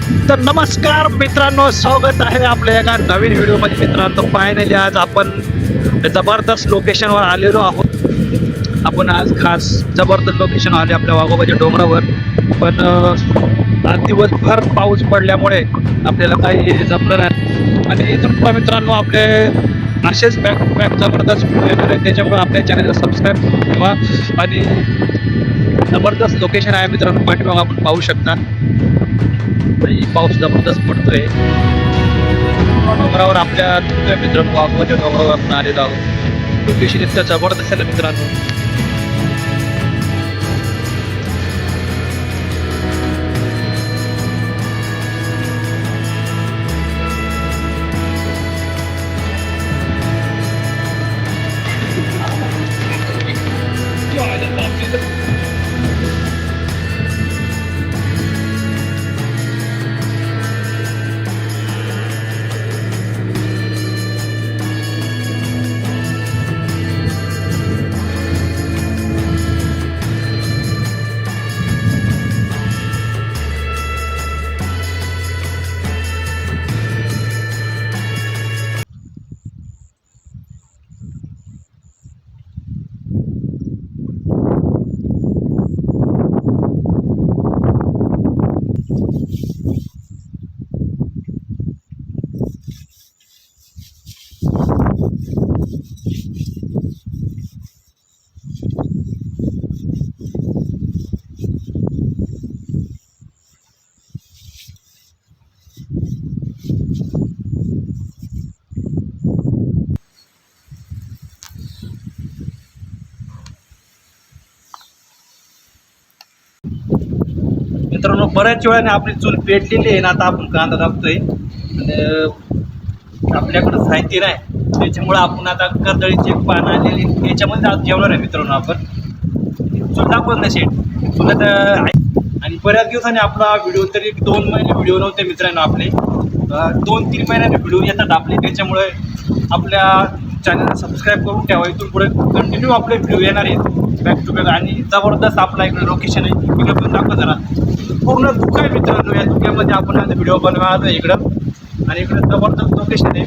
तर नमस्कार मित्रांनो, स्वागत आहे आपल्या एका नवीन व्हिडिओमध्ये. मित्रांनो, फायनली आज आपण जबरदस्त लोकेशनवर आलेलो आहोत. आपण आज खास जबरदस्त लोकेशन आले आपल्या वाघोबाच्या डोंगरावर. पण आज दिवसभर पाऊस पडल्यामुळे आपल्याला काही जमलं नाही. आणि इथून पुढे मित्रांनो आपले असेच बॅक टू बॅक जबरदस्त व्हिडिओ येणार आहे. त्याच्यामुळे आपल्या चॅनलला सबस्क्राईब ठेवा. आणि जबरदस्त लोकेशन आहे मित्रांनो, पाठीमागे आपण पाहू शकता. पाऊस जबरदस्त पडतोय. डोंगरावर आपल्या मित्रांनो वाघोबाच्या डोंगरावर आपण आलेलो आहोत. लोकेशन इतकं जबरदस्त आहे मित्रांनो. मित्रांनो, बऱ्याच वेळाने आपली चूल पेटलेली आहे ना. आता आपण कांदा दाबतोय आणि आपल्याकडं साहित्य नाही, त्याच्यामुळे आपण आता कर्दळीची एक पान आलेली याच्यामध्ये आज जेवणार आहे मित्रांनो. आपण चूल दाखवत नाही शेट चुला तर. आणि बऱ्याच दिवसांनी आपला व्हिडिओ, तरी 2 महिने व्हिडिओ नव्हते मित्रांनो आपले. 2-3 महिन्याने व्हिडिओ येतात आपले. त्याच्यामुळे आपल्या चॅनलला सबस्क्राईब करून ठेवा. इथून पुढे कंटिन्यू आपले व्हिडिओ येणार आहेत बॅक टू बॅक. आणि जबरदस्त आपला इकडे लोकेशन आहे, इकडे पण दाखवा जरा. पूर्ण धुकं आहे मित्रांनो. या धुक्यामध्ये आपण आता व्हिडिओ बनवायला इकडं. आणि इकडे जबरदस्त लोकेशन आहे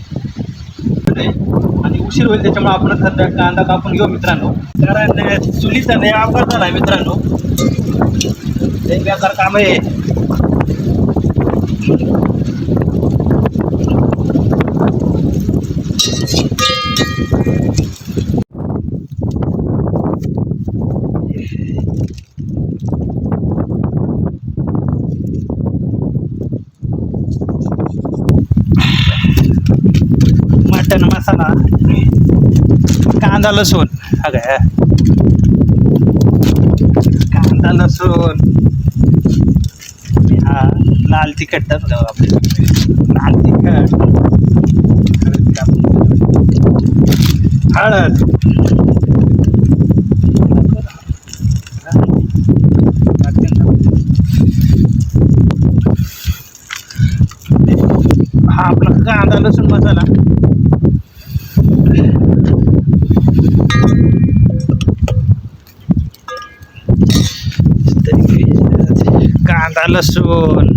आणि उशीर होईल, त्याच्यामुळे आपण सध्या कांदा कापून घेऊ मित्रांनो. कारण चुलीचा नाही अवघड झाला आहे मित्रांनो. एक बेकार काम आहे. मटन मसाला, कांदा लसूण, कांदा लसूण, हा लाल तिखट आपले, लाल तिखट, हळद, हा आपला कांदा लसूण मसाला, कांदा लसूण,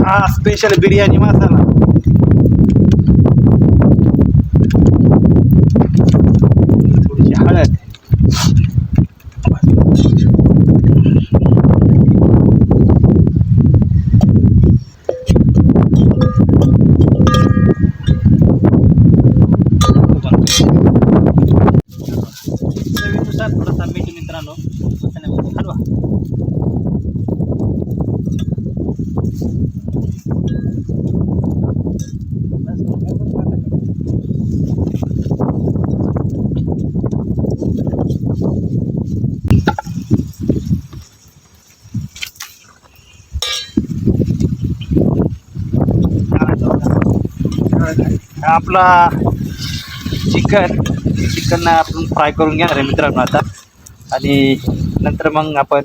हा स्पेशल बिर्याणी मसाला, थोडीशी हळद, चवीनुसार थोडासा मीठ मित्रांनो. मसाल्यामध्ये हलवा. आपला चिकन आपण फ्राय करून घेणार आहे मित्रांनो आता. आणि नंतर मग आपण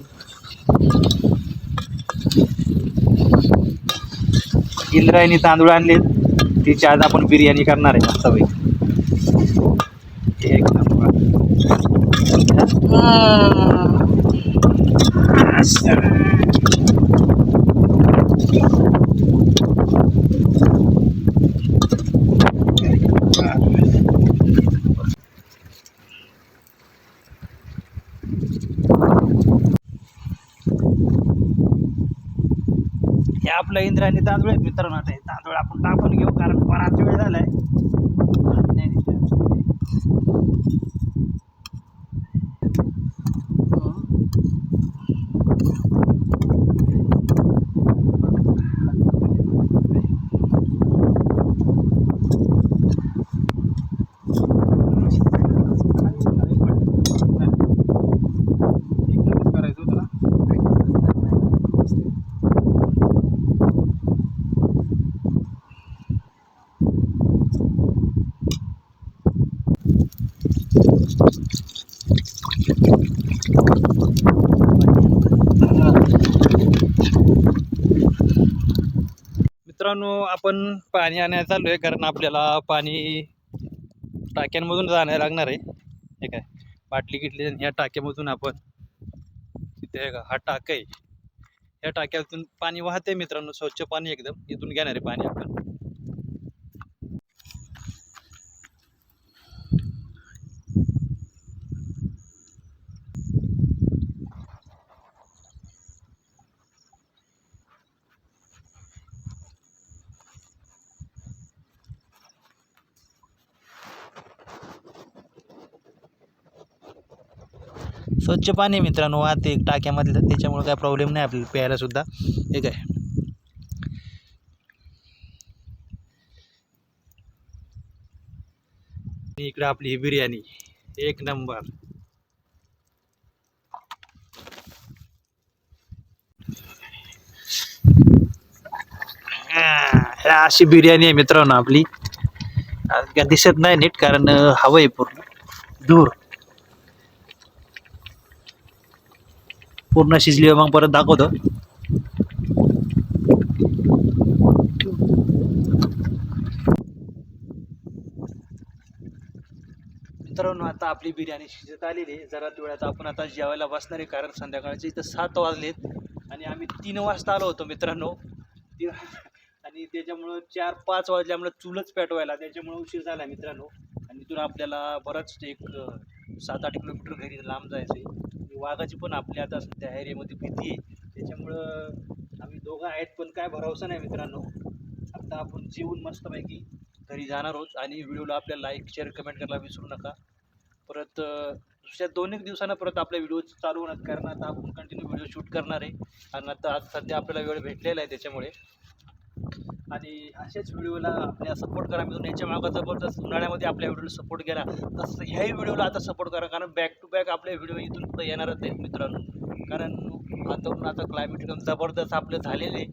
इंद्रायणी तांदूळ आणले तिची आज आपण बिर्याणी करणार आहे मस्तपैकी. एक नंबर. हे आपलं इंद्रायणी तांदूळ आहेत मित्रांनो. आता हे तांदूळ आपण टाकून घेऊ कारण बराच वेळ झालाय. मित्रांनो आपण पाणी आणायला चाललो आहे कारण आपल्याला पाणी टाक्यांमधून जाण्याला लागणार आहे. हे काय बाटली घेतली ह्या टाक्यामधून आपण तिथे हा टाका आहे, ह्या टाक्यातून पाणी वाहते मित्रांनो. स्वच्छ पाणी एकदम इथून घेणार आहे पाणी आपण. स्वच्छ पाणी मित्रांनो वाहते टाक्यामधलं, त्याच्यामुळे काय प्रॉब्लेम नाही आपल्याला प्यायला सुद्धा. हे काय इकडे आपली ही बिर्याणी एक नंबर. अशी बिर्याणी आहे मित्रांनो आपली. काय दिसत नाही नीट कारण हवं आहे पूर्ण दूर. पूर्ण शिजली मग परत दाखवतो. मित्रांनो आता आपली बिर्याणी शिजत आलेली आहे. जरा वेळात आपण आता जेवायला बसणार आहे कारण संध्याकाळचे इथं 7 वाजलेत आणि आम्ही 3 वाजता आलो होतो मित्रांनो. आणि त्याच्यामुळं 4-5 वाजल्यामुळं चुलच पेटवायला, त्याच्यामुळे उशीर झाला मित्रांनो. आणि तिथून आपल्याला बरंच एक 7-8 किलोमीटर घरी लांब जायचं आहे. वाघाची पण आपल्या आता त्या एरियामध्ये भीती आहे, त्याच्यामुळं आम्ही दोघं आहेत पण काय भरोसा नाही मित्रांनो. आता आपण जेवून मस्तपैकी घरी जाणार आहोत. आणि व्हिडिओला आपल्याला लाईक शेअर कमेंट करायला विसरू नका. परत दुसऱ्या 2-1 दिवसानं परत आपल्या व्हिडिओ चालू होणार कारण आता आपण कंटिन्यू व्हिडिओ शूट करणार आहे. कारण आता आज सध्या आपल्याला वेळ भेटलेला आहे त्याच्यामुळे. आणि अशाच व्हिडिओला आपल्याला सपोर्ट करा मित्रांनो. याच्या मागं जबरदस्त उन्हाळ्यामध्ये आपल्या व्हिडिओला सपोर्ट केला तसं ह्याही व्हिडिओला आता सपोर्ट करा कारण बॅक टू बॅक आपले व्हिडिओ इथून पुढे येणारच आहेत मित्रांनो. कारण आता क्लायमेट एकदम जबरदस्त आपलं झालेलं आहे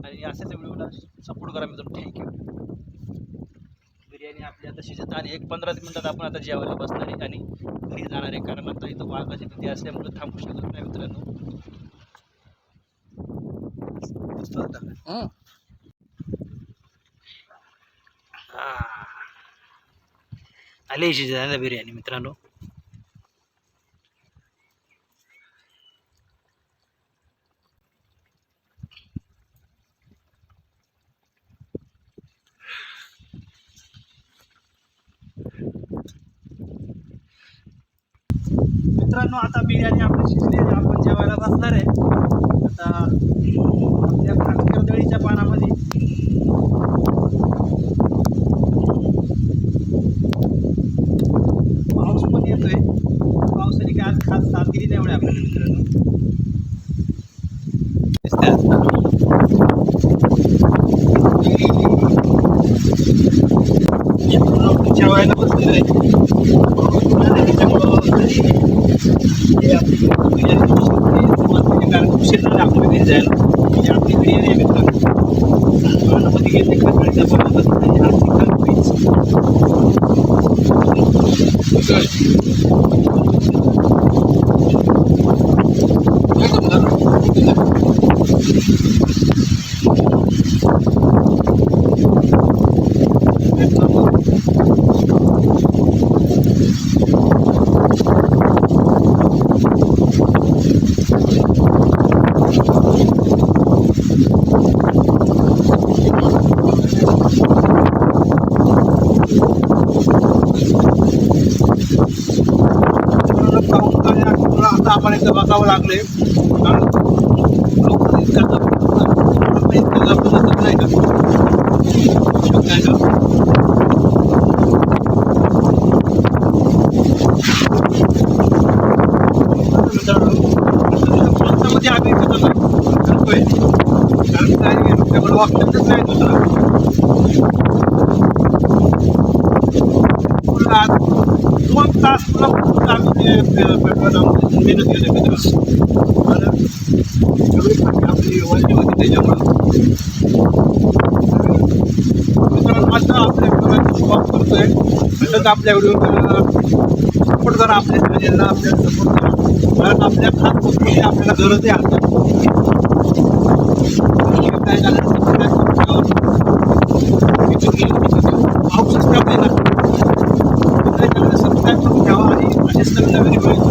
आणि असेच व्हिडिओला सपोर्ट करा मित्रांनो. थँक्यू. बिर्याणी आपली आता शिजत आली. 1-15 मिनिटात आपण आता जेवायला बसणार आहे आणि घरी जाणार आहे कारण आता इथं वाघाची भीती असल्यामुळे थांबू शकत नाही मित्रांनो. आले शिजायला बिर्याणी मित्रांनो. मित्रांनो आता बिर्याणी आपली शिजली आहे, आपण जेवायला बसणार आहे. आता आपल्या कर्दळीच्या पानामध्ये पाऊस पण येतोय. पावसाने काय आज खास साथगिरी नाही एवढ्या आपल्याला मित्रांनो. जेवायला बसलेलं आहे त्याच्यामुळं कारण उशीर झाला आपल्या घरी जायला. म्हणजे आपली बिर्याणी आहे मित्रांनो. पानामध्ये घेतली कर्दळीच्या पानामध्ये बघावं लागलंय कारण लोक इतकं आपण नाही का शक्य आहे का? माणसामध्ये आम्ही करतोय कारण काय आपल्याकडे वागतच नाही दुसरं. आज 2 तास तुला आम्ही पेट्रोल मेहनत केलं मित्र आपली वाजली होती त्याच्यामुळे मित्रांनो आता आपल्या वॉक करतोय तसंच आपल्या व्हिडिओ सपोर्ट करा आपल्या चॅनलला आपल्याला सपोर्ट करा कारण आपल्या खास गोष्टी आपल्याला गरज आहे आता काय झालं पाऊस असते आपल्याला सबस्क्राईब करून ठेवा आणि असेच नवीन नवीन